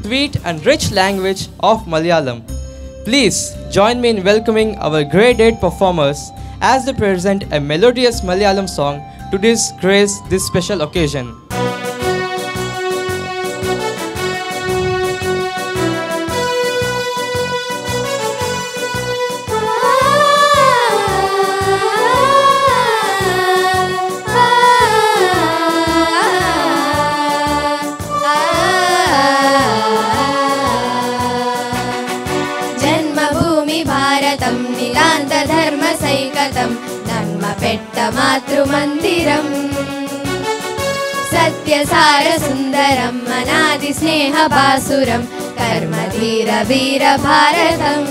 sweet and rich language of Malayalam. Please join me in welcoming our grade 8 performers as they present a melodious Malayalam song to grace this special occasion. మాతృమందిరం సత్యసార సుందరం అనాది స్నేహ బాసురం కర్మధీర వీర భారతం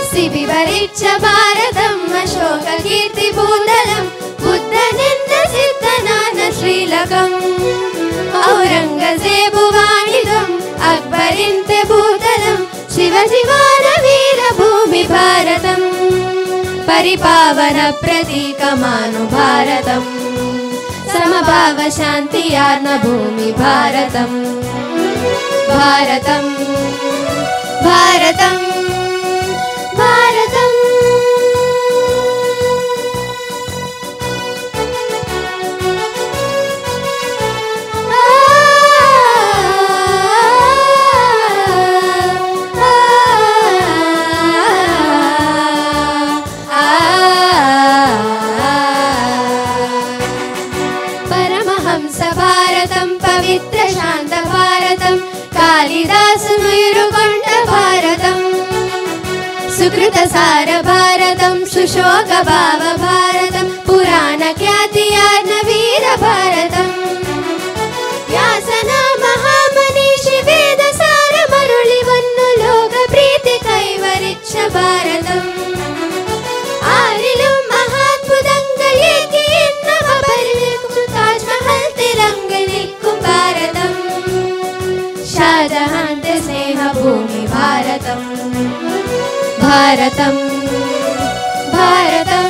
శిబివరిచ్చ భారతం అశోక కీర్తి భూతలం బుద్ధనింద సిద్ధనాన శ్రీలకం ఔరంగజేబు వాణిదం అక్బరింతే భూతలం శివ శివాన వీర భూమి భారతం పరిపావన ప్రతీకమాను భారతం సమభావ శాంతి ఆత్మ భూమి భారతం భారతం భారతం భారతం పవిత్ర శాంత భారతం కాళిదాసు మేరుకొండ భారతం సుకృత సార భారతం సుశోక భావ భారతం పురాణ ఖ్యాతియార్న వీర భారతం వ్యాసన మహామనీషి వేద సార మరుళి వన్ను లోక ప్రీతి కైవరిచ్చ భారతం ఆరిలు మహాద్భుతంగా ఏకి ఎన్నవ పరివేక్షు తాజ్ మహల్ తిరంగనిక్కు భారతం షాజహాన్ స్నేహ భూమి భారతం భారతం భారతం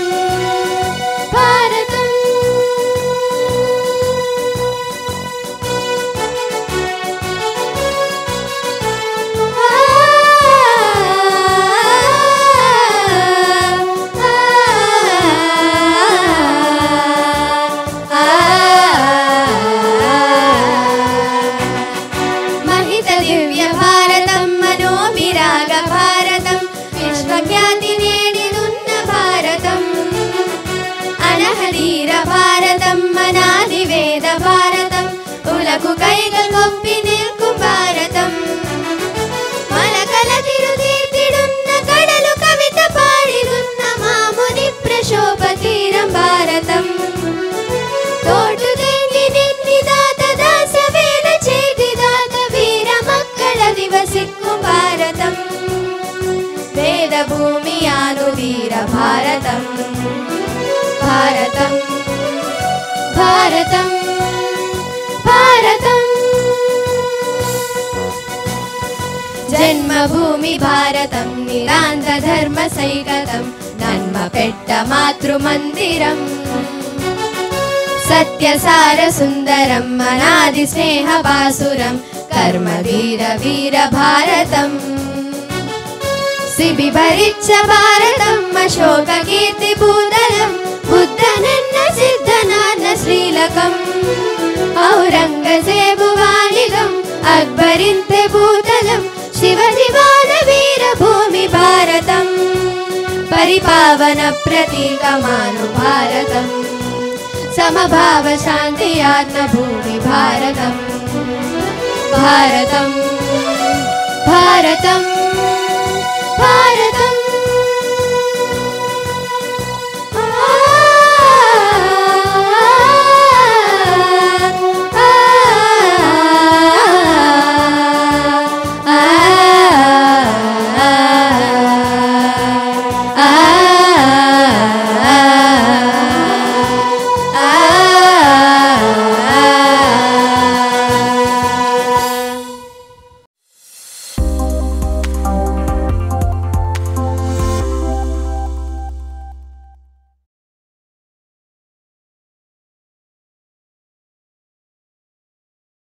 భారతం వేద భారతం ఉలకు కైగల్ గొప్పి నిల్కు భారతం మలకల తిరుదీర్తిడున్న కడలు కవిత పాడిదున్న మాముని ప్రశోభ తీరం భారతం తోటు దేంగి నిదాత దాస వేద చేతి దాత వీర మక్కళ దివసిక్కు భారతం వేద భూమి ఆను వీర భారతం భారతం భారతం భారతం జన్మభూమి భారతం నిరాంత ధర్మ సైకతం నన్మ పెట్ట మాతృమందిరం సత్యసార సుందరం అనాది స్నేహ బాసురం కర్మధీర వీర భారతం శిబివరిచ్చ భారతం అశోక కీర్తి భూతలం బుద్ధనన్న సిద్ధనాన శ్రీలకం ఔరంగజేబు వాణిదం అక్బరింతే భూతలం శివ శివాన వీర భూమి భారతం పరిపావన ప్రతీకమాను భారతం సమభావ శాంతి ఆత్మ భూమి భారతం భారతం భారతం భారతం